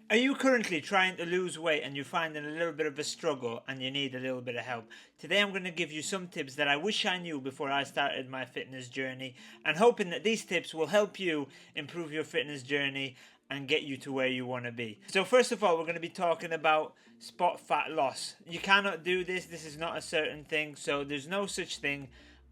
Are you currently trying to lose weight and you're finding a little bit of a struggle and you need a little bit of help? Today I'm going to give you some tips that I wish I knew before I started my fitness journey, and hoping that these tips will help you improve your fitness journey and get you to where you want to be. So first of all, we're going to be talking about spot fat loss. You cannot do this. This is not a certain thing. So there's no such thing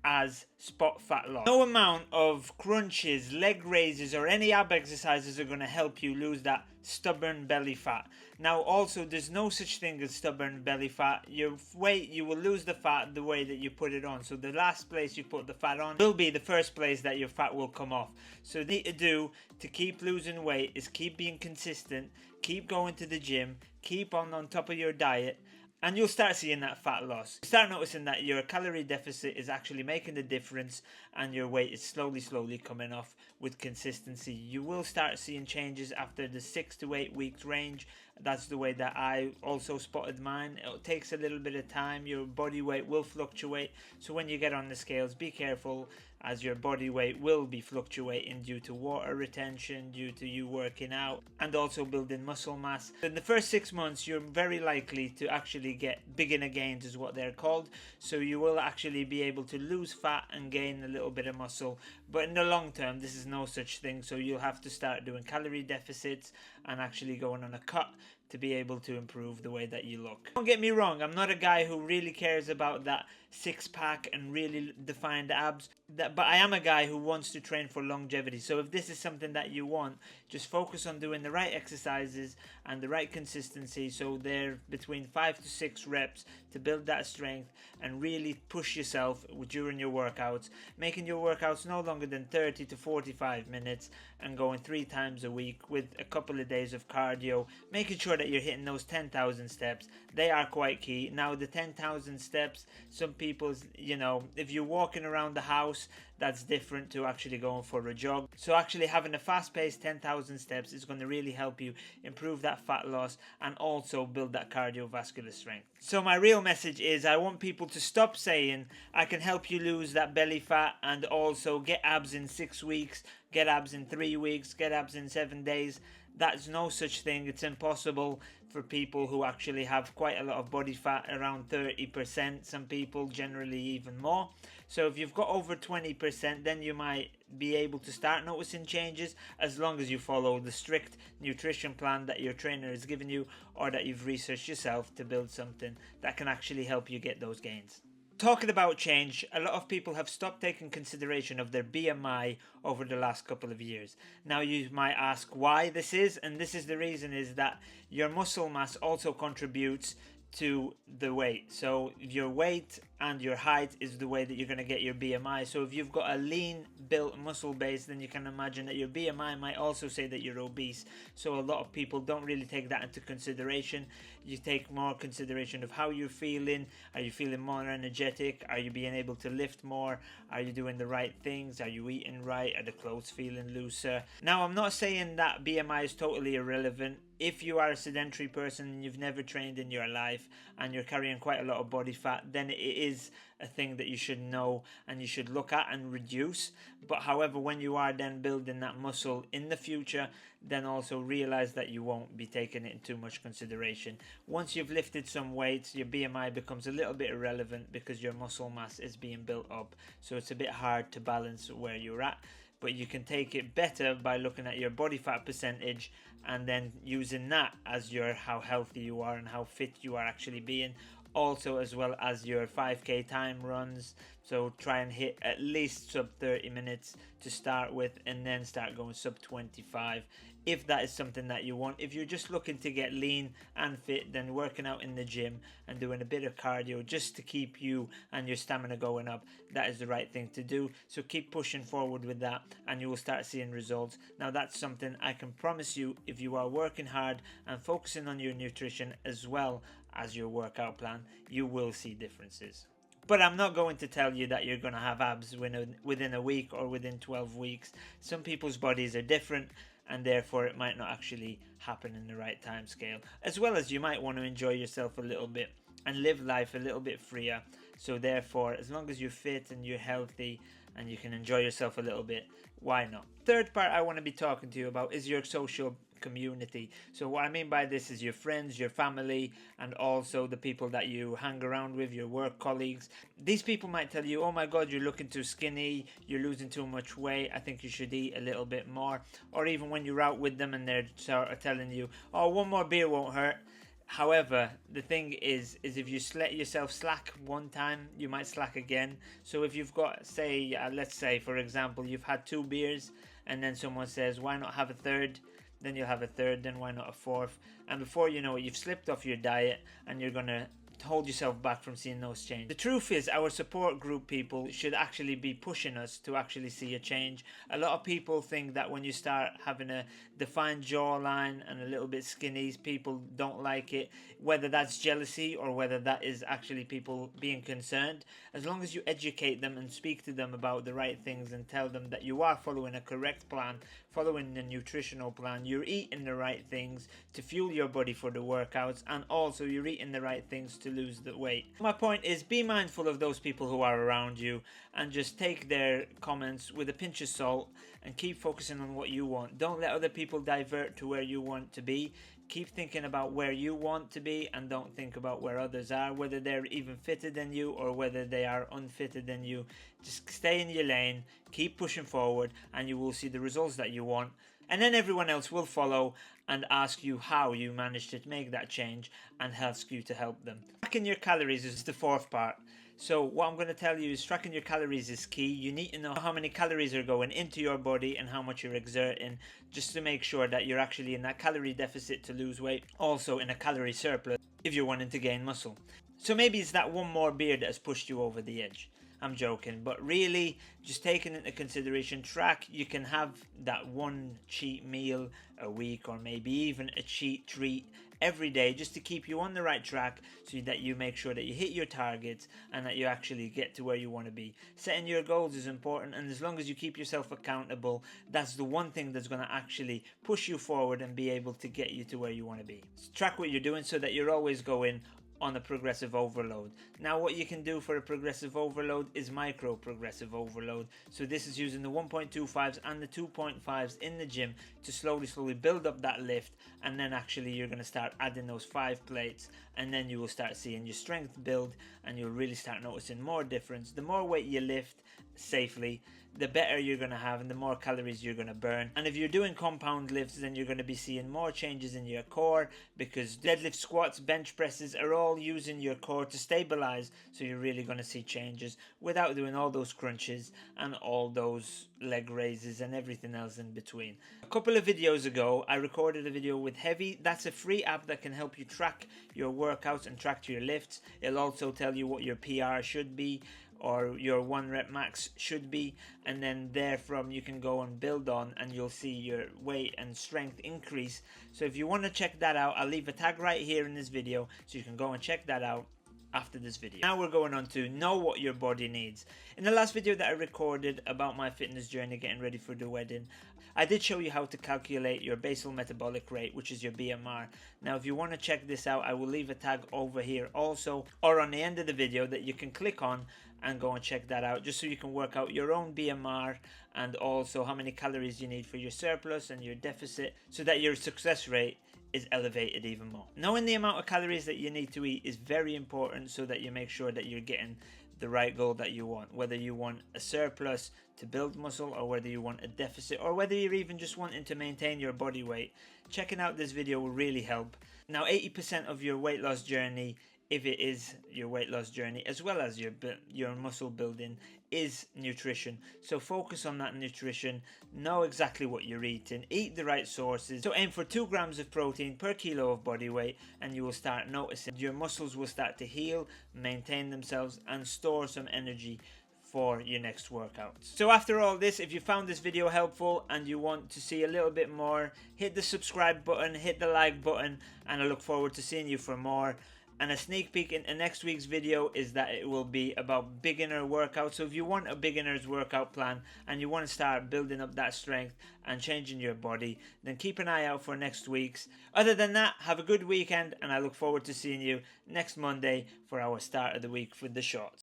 as spot fat loss. No amount of crunches, leg raises, or any ab exercises are going to help you lose that stubborn belly fat. Now also, there's no such thing as stubborn belly fat. Your weight, you will lose the fat the way that you put it on. So the last place you put the fat on will be the first place that your fat will come off. So what you need to do to keep losing weight is keep being consistent, keep going to the gym, keep on top of your diet, and you'll start seeing that fat loss. You start noticing that your calorie deficit is actually making the difference and your weight is slowly coming off with consistency. You will start seeing changes after the 6 to 8 weeks range. That's the way that I also spotted mine. It takes a little bit of time. Your body weight will fluctuate. So when you get on the scales, be careful, as your body weight will be fluctuating due to water retention, due to you working out, and also building muscle mass. In the first 6 months, you're very likely to actually get beginner gains, is what they're called. So you will actually be able to lose fat and gain a little bit of muscle. But in the long term, this is no such thing. So you'll have to start doing calorie deficits and actually going on a cut to be able to improve the way that you look. Don't get me wrong, I'm not a guy who really cares about that six-pack and really defined abs, but I am a guy who wants to train for longevity. So if this is something that you want, just focus on doing the right exercises and the right consistency, so they're between 5 to 6 reps to build that strength, and really push yourself during your workouts, making your workouts no longer than 30 to 45 minutes and going 3 times a week with a couple of days of cardio, making sure that you're hitting those 10,000 steps. They are quite key. Now the 10,000 steps, some people, if you're walking around the house, that's different to actually going for a jog. So actually having a fast-paced 10,000 steps is going to really help you improve that fat loss and also build that cardiovascular strength. So my real message is, I want people to stop saying I can help you lose that belly fat and also get abs in 6 weeks, get abs in 3 weeks, get abs in 7 days. That's no such thing. It's impossible for people who actually have quite a lot of body fat, around 30%, some people generally even more. So if you've got over 20%, then you might be able to start noticing changes, as long as you follow the strict nutrition plan that your trainer has given you, or that you've researched yourself to build something that can actually help you get those gains. Talking about change, a lot of people have stopped taking consideration of their BMI over the last couple of years. Now you might ask why this is, and this is the reason, is that your muscle mass also contributes to the weight. So your weight and your height is the way that you're going to get your BMI. So if you've got a lean built muscle base, then you can imagine that your BMI might also say that you're obese. So a lot of people don't really take that into consideration. You take more consideration of how you're feeling. Are you feeling more energetic? Are you being able to lift more? Are you doing the right things? Are you eating right? Are the clothes feeling looser? Now, I'm not saying that BMI is totally irrelevant. If you are a sedentary person and you've never trained in your life and you're carrying quite a lot of body fat, then it is a thing that you should know and you should look at and reduce. But however, when you are then building that muscle in the future, then also realize that you won't be taking it in too much consideration. Once you've lifted some weights, your BMI becomes a little bit irrelevant because your muscle mass is being built up. So it's a bit hard to balance where you're at. But you can take it better by looking at your body fat percentage and then using that as your how healthy you are and how fit you are actually being. Also, as well as your 5k time runs. So try and hit at least sub 30 minutes to start with, and then start going sub 25 if that is something that you want. If you're just looking to get lean and fit, then working out in the gym and doing a bit of cardio just to keep you and your stamina going up, that is the right thing to do. So keep pushing forward with that and you will start seeing results. Now that's something I can promise you, if you are working hard and focusing on your nutrition as well as your workout plan, you will see differences. But I'm not going to tell you that you're going to have abs within a week or within 12 weeks. Some people's bodies are different, and therefore it might not actually happen in the right time scale. As well as you might want to enjoy yourself a little bit and live life a little bit freer. So therefore, as long as you're fit and you're healthy and you can enjoy yourself a little bit, why not? Third part I want to be talking to you about is your social community. So what I mean by this is your friends, your family, and also the people that you hang around with, your work colleagues. These people might tell you, oh my god, you're looking too skinny, you're losing too much weight, I think you should eat a little bit more. Or even when you're out with them and they're sort of telling you, oh, one more beer won't hurt. However, the thing is if you let yourself slack one time, you might slack again. So if you've got, say, let's say, for example, you've had 2 beers, and then someone says, why not have a third? Then you'll have a third, then why not a fourth? And before you know it, you've slipped off your diet, and you're going to hold yourself back from seeing those changes. The truth is, our support group people should actually be pushing us to actually see a change. A lot of people think that when you start having a defined jawline and a little bit skinny, people don't like it, whether that's jealousy or whether that is actually people being concerned. As long as you educate them and speak to them about the right things and tell them that you are following a correct plan, following the nutritional plan, you're eating the right things to fuel your body for the workouts, and also you're eating the right things to lose the weight. My point is, be mindful of those people who are around you and just take their comments with a pinch of salt and keep focusing on what you want. Don't let other people divert to where you want to be. Keep thinking about where you want to be and don't think about where others are, whether they're even fitter than you or whether they are unfitted than you. Just stay in your lane, keep pushing forward, and you will see the results that you want. And then everyone else will follow and ask you how you managed to make that change and ask you to help them. Tracking your calories is the 4th part. So what I'm going to tell you is tracking your calories is key. You need to know how many calories are going into your body and how much you're exerting, just to make sure that you're actually in that calorie deficit to lose weight, also in a calorie surplus if you're wanting to gain muscle. So maybe it's that one more beer that has pushed you over the edge. I'm joking, but really, just taking into consideration, track. You can have that one cheat meal a week, or maybe even a cheat treat every day, just to keep you on the right track, so that you make sure that you hit your targets and that you actually get to where you want to be. Setting your goals is important, and as long as you keep yourself accountable, that's the one thing that's going to actually push you forward and be able to get you to where you want to be. So track what you're doing so that you're always going on a progressive overload. Now what you can do for a progressive overload is micro progressive overload. So this is using the 1.25s and the 2.5s in the gym to slowly build up that lift, and then actually you're going to start adding those 5 plates, and then you will start seeing your strength build and you'll really start noticing more difference. The more weight you lift safely, the better you're going to have and the more calories you're going to burn. And if you're doing compound lifts, then you're going to be seeing more changes in your core, because deadlift, squats, bench presses are all using your core to stabilize. So you're really going to see changes without doing all those crunches and all those leg raises and everything else in between. A couple of videos ago, I recorded a video with Heavy. That's a free app that can help you track your workouts and track your lifts. It'll also tell you what your PR should be or your 1 rep max should be, and then therefrom you can go and build on, and you'll see your weight and strength increase. So if you want to check that out, I'll leave a tag right here in this video so you can go and check that out after this video. Now we're going on to know what your body needs. In the last video that I recorded about my fitness journey getting ready for the wedding, I did show you how to calculate your basal metabolic rate, which is your BMR. Now if you want to check this out, I will leave a tag over here also, or on the end of the video, that you can click on and go and check that out, just so you can work out your own BMR and also how many calories you need for your surplus and your deficit, so that your success rate is elevated even more. Knowing the amount of calories that you need to eat is very important, so that you make sure that you're getting the right goal that you want, whether you want a surplus to build muscle, or whether you want a deficit, or whether you're even just wanting to maintain your body weight. Checking out this video will really help. Now 80% of your weight loss journey, if it is your weight loss journey, as well as your muscle building, is nutrition. So focus on that nutrition, know exactly what you're eating, eat the right sources. So aim for 2 grams of protein per kilo of body weight, and you will start noticing your muscles will start to heal, maintain themselves, and store some energy for your next workouts. So after all this, if you found this video helpful and you want to see a little bit more, hit the subscribe button, hit the like button, and I look forward to seeing you for more. And a sneak peek into next week's video is that it will be about beginner workouts. So if you want a beginner's workout plan and you want to start building up that strength and changing your body, then keep an eye out for next week's. Other than that, have a good weekend, and I look forward to seeing you next Monday for our start of the week with the shorts.